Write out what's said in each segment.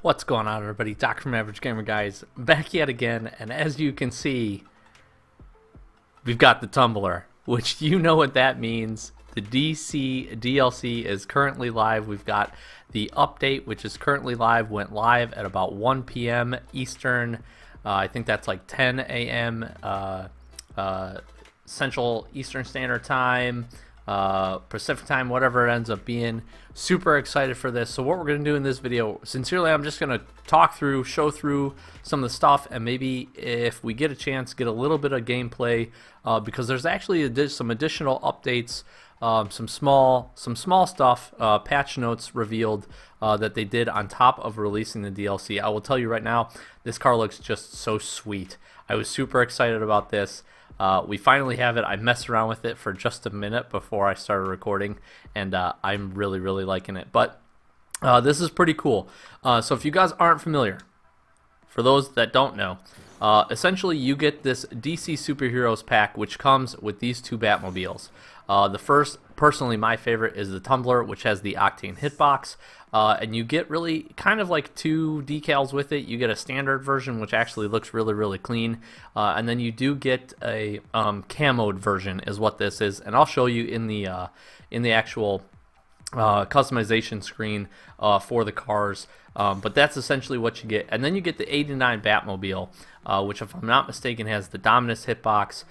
What's going on, everybody? Doc from Average Gamer Guys back yet again, and as you can see, we've got the Tumbler, which you know what that means. The DC DLC is currently live. We've got the update, which is currently live, went live at about 1 p.m. Eastern. I think that's like 10 a.m. Central Eastern Standard Time, Pacific Time, whatever it ends up being. Super excited for this. So what we're going to do in this video, sincerely, I'm just going to talk through, show through some of the stuff, and maybe if we get a chance, get a little bit of gameplay, because there's actually some additional updates, some small stuff, patch notes revealed that they did on top of releasing the DLC. I will tell you right now, this car looks just so sweet. I was super excited about this. We finally have it. I messed around with it for just a minute before I started recording, and I'm really liking it. But this is pretty cool. So if you guys aren't familiar, for those that don't know, essentially you get this DC Superheroes pack, which comes with these two Batmobiles. The first, personally my favorite, is the Tumbler, which has the Octane hitbox, and you get really kind of like two decals with it. You get a standard version, which actually looks really clean, and then you do get a camoed version is what this is, and I'll show you in the actual customization screen for the cars, but that's essentially what you get. And then you get the 89 Batmobile, which, if I'm not mistaken, has the Dominus hitbox,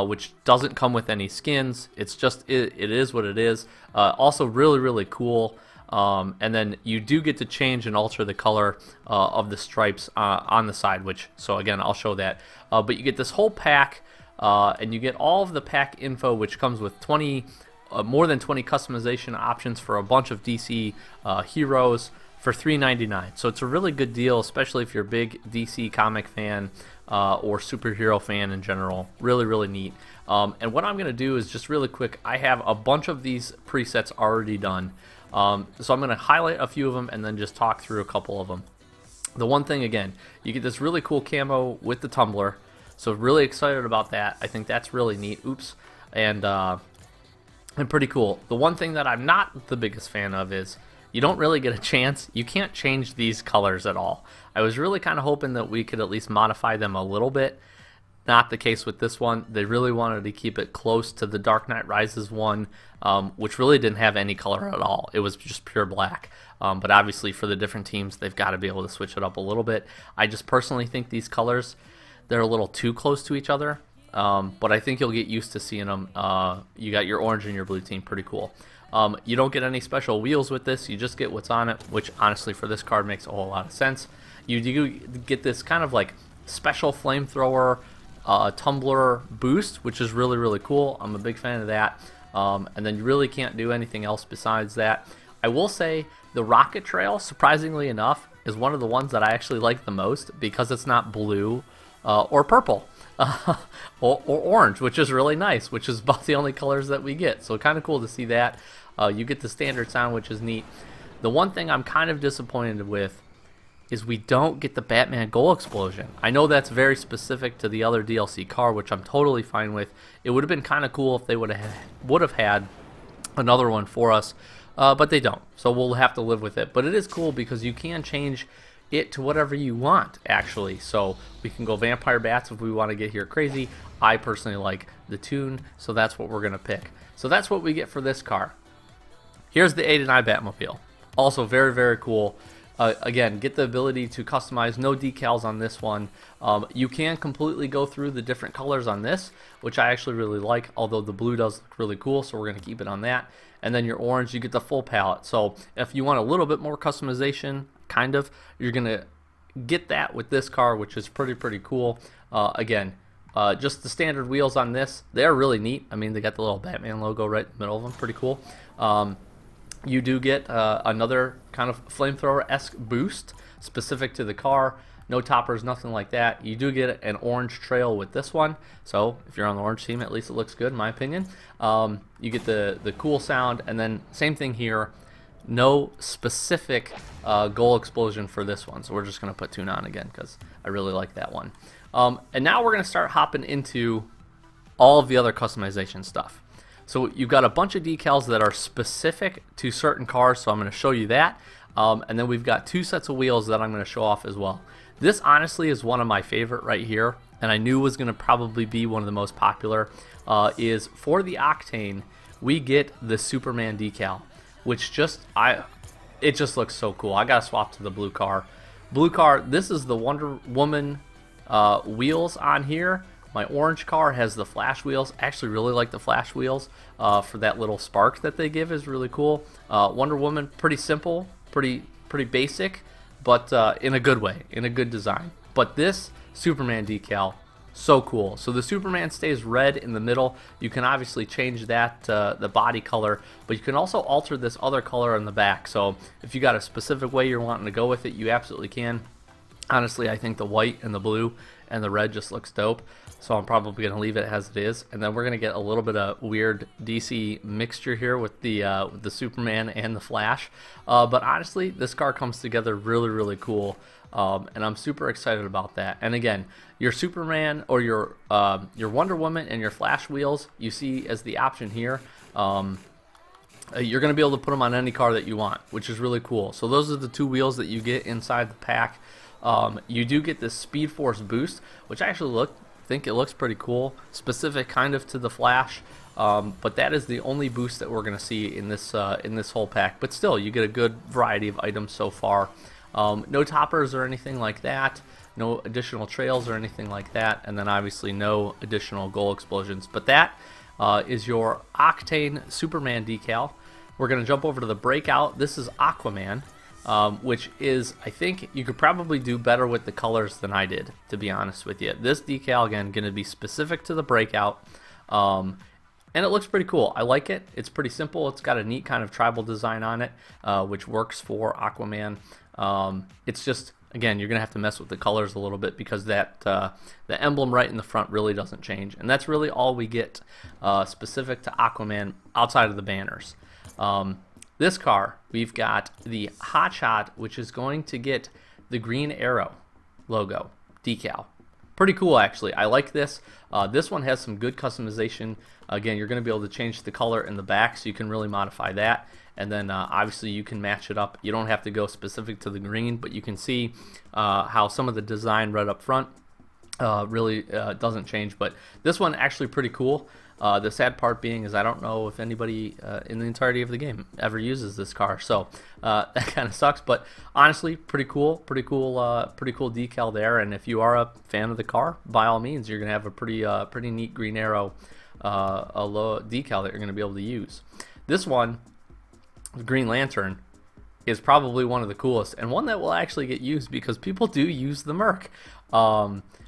which doesn't come with any skins. It's just it is what it is. Also really cool. And then you do get to change and alter the color of the stripes on the side, which, so again, I'll show that. But you get this whole pack, and you get all of the pack info, which comes with more than 20 customization options for a bunch of DC heroes for $3.99. So it's a really good deal, especially if you're a big DC comic fan or superhero fan in general. Really neat. And what I'm going to do is just really quick, I have a bunch of these presets already done. So I'm going to highlight a few of them and then just talk through a couple of them. The one thing, again, you get this really cool camo with the Tumbler. So really excited about that. I think that's really neat. Oops. And pretty cool. The one thing that I'm not the biggest fan of is you don't really get a chance. You can't change these colors at all. I was really kind of hoping that we could at least modify them a little bit. Not the case with this one. They really wanted to keep it close to the Dark Knight Rises one, which really didn't have any color at all. It was just pure black. But obviously for the different teams, they've got to be able to switch it up a little bit. I just personally think these colors, they're a little too close to each other. But I think you'll get used to seeing them. You got your orange and your blue team, pretty cool. You don't get any special wheels with this, you just get what's on it, which honestly for this card makes a whole lot of sense. You do get this kind of like special flamethrower Tumbler boost, which is really cool. I'm a big fan of that. And then you really can't do anything else besides that. I will say the Rocket Trail, surprisingly enough, is one of the ones that I actually like the most because it's not blue or purple. Or orange, which is really nice, which is about the only colors that we get. So kind of cool to see that. You get the standard sound, which is neat. The one thing I'm kind of disappointed with is we don't get the Batman goal explosion. I know that's very specific to the other DLC car, which I'm totally fine with. It would have been kind of cool if they would have had another one for us, but they don't. So we'll have to live with it. But it is cool because you can change it to whatever you want, actually. So we can go Vampire Bats if we want to get here crazy. I personally like the Tune, so that's what we're gonna pick. So that's what we get for this car. Here's the 89 Batmobile, also very cool. Again, get the ability to customize, no decals on this one. You can completely go through the different colors on this, which I actually really like, although the blue does look really cool, so we're gonna keep it on that. And then your orange, you get the full palette. So if you want a little bit more customization, kind of, you're gonna get that with this car, which is pretty cool. Again, just the standard wheels on this, they're really neat. I mean, they got the little Batman logo right in the middle of them, pretty cool. You do get another kind of flamethrower-esque boost specific to the car. No toppers, nothing like that. You do get an orange trail with this one, so if you're on the orange team, at least it looks good in my opinion. You get the cool sound, and then same thing here. No specific goal explosion for this one, so we're just going to put Tune on again because I really like that one. And now we're going to start hopping into all of the other customization stuff. So you've got a bunch of decals that are specific to certain cars, so I'm going to show you that. And then we've got 2 sets of wheels that I'm going to show off as well. This honestly is one of my favorite right here, and I knew was going to probably be one of the most popular, is for the Octane, we get the Superman decal, which it just looks so cool. I got to swap to the blue car. Blue car, this is the Wonder Woman wheels on here. My orange car has the Flash wheels. I actually really like the Flash wheels for that little spark that they give is really cool. Wonder Woman, pretty simple, pretty basic, but in a good way, in a good design. But this Superman decal, so cool. So the Superman stays red in the middle. You can obviously change that, the body color, but you can also alter this other color on the back. So if you got a specific way you're wanting to go with it, you absolutely can. Honestly, I think the white and the blue and the red just looks dope, so I'm probably going to leave it as it is. And then we're going to get a little bit of weird DC mixture here with the Superman and the Flash. But honestly, this car comes together really cool, and I'm super excited about that. And again, your Superman or your Wonder Woman and your Flash wheels, you see as the option here. You're going to be able to put them on any car that you want, which is really cool. So those are the 2 wheels that you get inside the pack. You do get this Speed Force boost, which I actually think it looks pretty cool, specific kind of to the Flash, but that is the only boost that we're going to see in this whole pack. But still, you get a good variety of items so far. No toppers or anything like that, no additional trails or anything like that, and then obviously no additional goal explosions. But that is your Octane Superman decal. We're going to jump over to the Breakout. This is Aquaman. Which is, I think you could probably do better with the colors than I did, to be honest with you. This decal, again, going to be specific to the Breakout, and it looks pretty cool. I like it. It's pretty simple. It's got a neat kind of tribal design on it, which works for Aquaman. It's just, again, you're going to have to mess with the colors a little bit because that the emblem right in the front really doesn't change, and that's really all we get specific to Aquaman outside of the banners. This car, we've got the Hot Shot, which is going to get the Green Arrow logo decal. Pretty cool, actually. I like this. This one has some good customization. Again, you're going to be able to change the color in the back, so you can really modify that. And then obviously you can match it up. You don't have to go specific to the green, but you can see how some of the design right up front really doesn't change. But this one actually pretty cool. The sad part being is I don't know if anybody in the entirety of the game ever uses this car, so that kind of sucks. But honestly, pretty cool decal there. And if you are a fan of the car, by all means, you're gonna have a pretty neat Green Arrow decal that you're gonna be able to use. This one, the Green Lantern, is probably one of the coolest and one that will actually get used because people do use the Merc.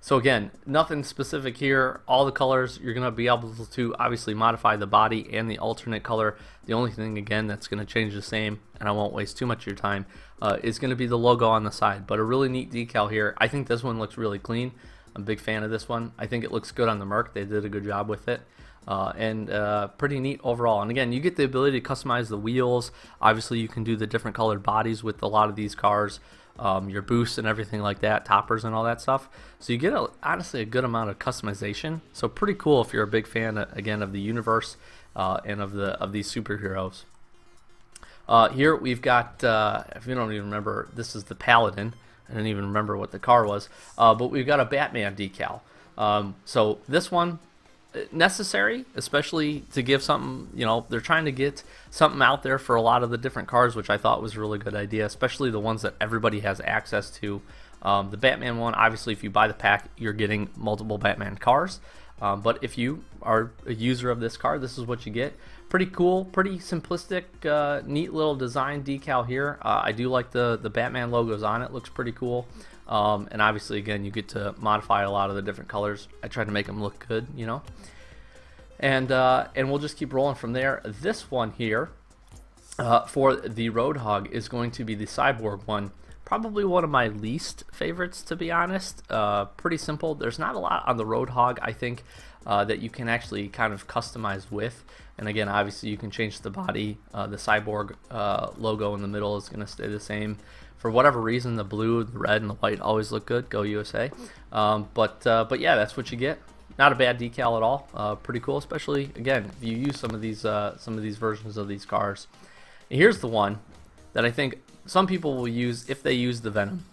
So again, nothing specific here. All the colors, you're going to be able to obviously modify the body and the alternate color. The only thing, again, that's going to change the same, and I won't waste too much of your time, is going to be the logo on the side. But a really neat decal here. I think this one looks really clean. I'm a big fan of this one. I think it looks good on the Merc. They did a good job with it. And pretty neat overall. And again, you get the ability to customize the wheels. Obviously, you can do the different colored bodies with a lot of these cars. Your boosts and everything like that, toppers and all that stuff. So you get honestly a good amount of customization. So pretty cool if you're a big fan again of the universe and of these superheroes. Here we've got, if you don't even remember, this is the Paladin. I didn't even remember what the car was, but we've got a Batman decal. So this one, necessary, especially to give something, you know, they're trying to get something out there for a lot of the different cars, which I thought was a really good idea, especially the ones that everybody has access to. The Batman one, obviously if you buy the pack, you're getting multiple Batman cars, but if you are a user of this car, this is what you get. Pretty cool, pretty simplistic, neat little design decal here. I do like the Batman logos on it, looks pretty cool. And obviously, again, you get to modify a lot of the different colors. I tried to make them look good, you know. And we'll just keep rolling from there. This one here for the Roadhog is going to be the Cyborg one. Probably one of my least favorites, to be honest. Pretty simple. There's not a lot on the Roadhog, I think, that you can actually kind of customize with. And again, obviously, you can change the body. The Cyborg logo in the middle is going to stay the same. For whatever reason, the blue, the red, and the white always look good. Go USA. But yeah, that's what you get. Not a bad decal at all. Pretty cool, especially again if you use some of these versions of these cars. And here's the one that I think some people will use, if they use the Venom.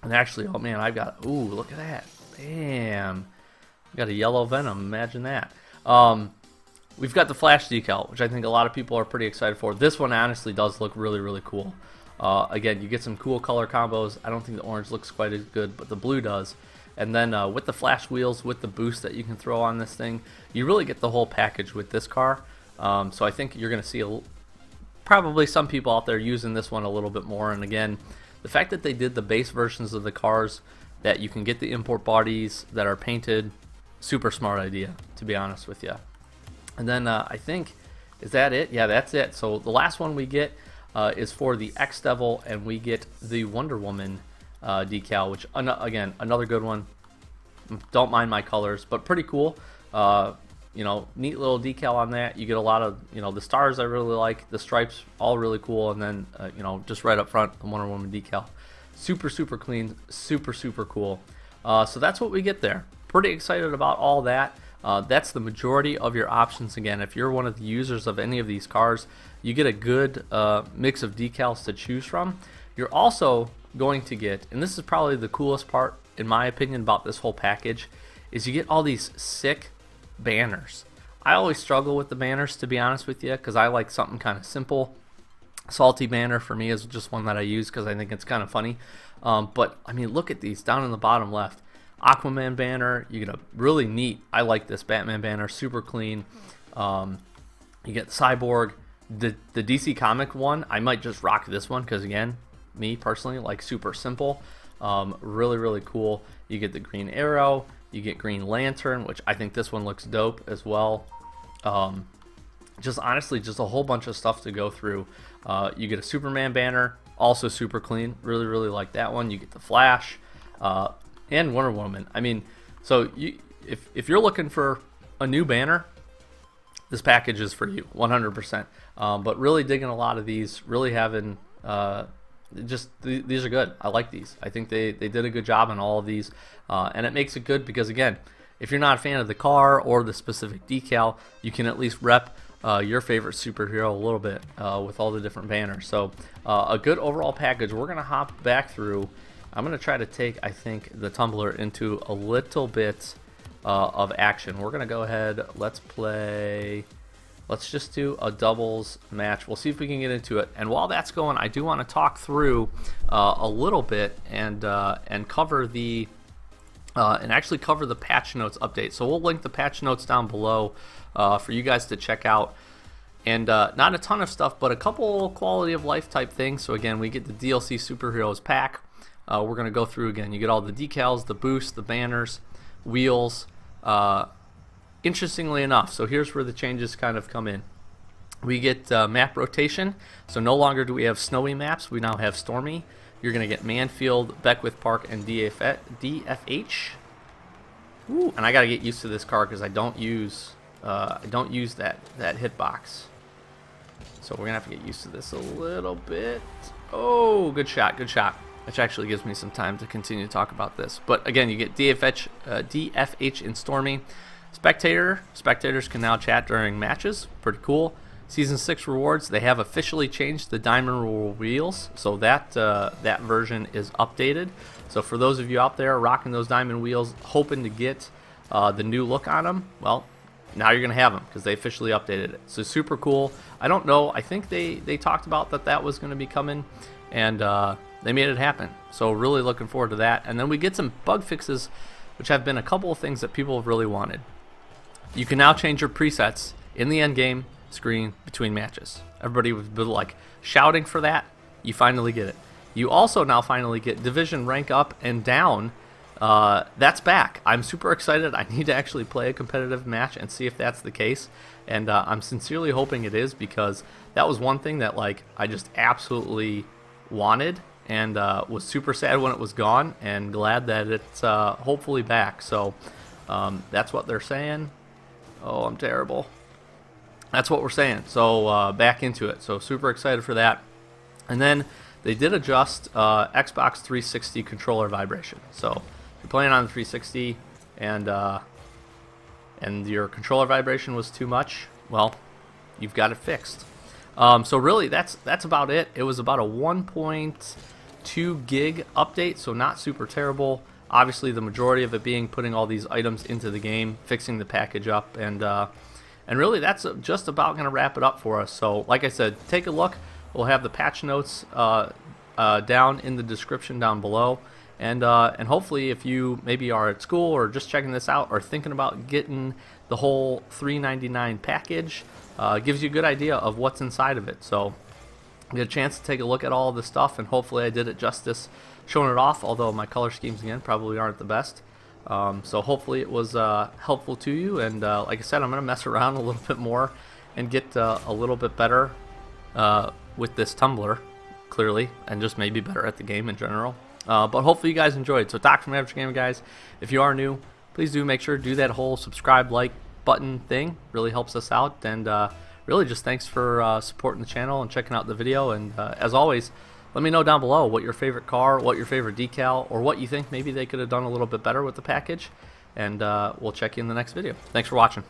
And actually, oh man, I've got, ooh, look at that. Bam. Got a yellow Venom, imagine that. We've got the Flash decal, which I think a lot of people are pretty excited for. This one honestly does look really, really cool. Again, you get some cool color combos. I don't think the orange looks quite as good, but the blue does. And then with the Flash wheels, with the boost that you can throw on this thing, you really get the whole package with this car. So I think you're going to see probably some people out there using this one a little bit more. And again, the fact that they did the base versions of the cars, that you can get the import bodies that are painted, super smart idea, to be honest with you. And then I think, is that it? Yeah, that's it. So the last one we get is for the X-Devil, and we get the Wonder Woman decal, which again, another good one. Don't mind my colors, but pretty cool. You know, neat little decal on that. You get a lot of, you know, the stars I really like, the stripes, all really cool, and then you know, just right up front, the Wonder Woman decal. Super, super clean, super, super cool. So that's what we get there. Pretty excited about all that. That's the majority of your options. Again, if you're one of the users of any of these cars, you get a good mix of decals to choose from. You're also going to get, and this is probably the coolest part in my opinion about this whole package, is you get all these sick banners. I always struggle with the banners, to be honest with you, because I like something kind of simple. Salty banner for me is just one that I use because I think it's kind of funny. But I mean, look at these down in the bottom left. Aquaman banner, you get a really neat, I like this Batman banner, super clean. You get Cyborg, the DC comic one. I might just rock this one because again, me personally, like super simple. Really, really cool. You get the Green Arrow, you get Green Lantern, which I think this one looks dope as well. Just honestly, just a whole bunch of stuff to go through. You get a Superman banner, also super clean. Really, really like that one. You get the Flash and Wonder Woman. I mean, so if you're looking for a new banner, this package is for you, 100%. But really digging a lot of these, really having these are good. I like these. I think they did a good job on all of these, and it makes it good because again, if you're not a fan of the car or the specific decal, you can at least rep your favorite superhero a little bit with all the different banners. So a good overall package. We're gonna hop back through. I'm gonna try to take, I think, the Tumbler into a little bit of action. We're gonna go ahead. Let's play. Let's just do a doubles match. We'll see if we can get into it. And while that's going, I do want to talk through a little bit and cover the actually cover the patch notes update. So we'll link the patch notes down below for you guys to check out. And not a ton of stuff, but a couple quality of life type things. So again, we get the DLC Superheroes pack. We're going to go through again. You get all the decals, the boosts, the banners, wheels. Interestingly enough, so here's where the changes kind of come in. We get map rotation, so no longer do we have snowy maps, we now have stormy. You're going to get Manfield, Beckwith Park, and DFH. Ooh, and I got to get used to this car because I don't use that hitbox. So we're going to have to get used to this a little bit. Oh, good shot, good shot. Which actually gives me some time to continue to talk about this. But again, you get DFH in Stormy. Spectators can now chat during matches. Pretty cool. Season 6 rewards, they have officially changed the diamond wheels, so that version is updated. So for those of you out there rocking those diamond wheels, hoping to get the new look on them, well, now you're gonna have them because they officially updated it. So super cool. I don't know. I think they talked about that was gonna be coming, and they made it happen. So really looking forward to that. And then we get some bug fixes, which have been a couple of things that people have really wanted. You can now change your presets in the end game screen between matches. Everybody was like shouting for that. You finally get it. You also now finally get division rank up and down. That's back. I'm super excited. I need to actually play a competitive match and see if that's the case. And I'm sincerely hoping it is, because that was one thing that like I just absolutely wanted, and was super sad when it was gone, and glad that it's hopefully back. So that's what they're saying. Oh, I'm terrible. That's what we're saying. So back into it. So super excited for that. And then they did adjust Xbox 360 controller vibration. So if you're playing on the 360 and your controller vibration was too much, well, you've got it fixed. So really, that's about it. It was about a 1.2 gig update, so not super terrible. Obviously, the majority of it being putting all these items into the game, fixing the package up, and really that's just about going to wrap it up for us. So like I said, take a look. We'll have the patch notes down in the description down below. And hopefully, if you maybe are at school or just checking this out or thinking about getting the whole $3.99 package, gives you a good idea of what's inside of it. So you get a chance to take a look at all the stuff, and hopefully I did it justice showing it off, although my color schemes again probably aren't the best. So hopefully it was helpful to you, and like I said, I'm going to mess around a little bit more and get a little bit better with this tumbler, clearly, and just maybe better at the game in general. But hopefully you guys enjoyed. So Doc from Average Gamer, guys, if you are new, please do make sure to do that whole subscribe, like button thing. Really helps us out. And really just thanks for supporting the channel and checking out the video. And as always, let me know down below what your favorite car, what your favorite decal, or what you think maybe they could have done a little bit better with the package. And we'll check you in the next video. Thanks for watching.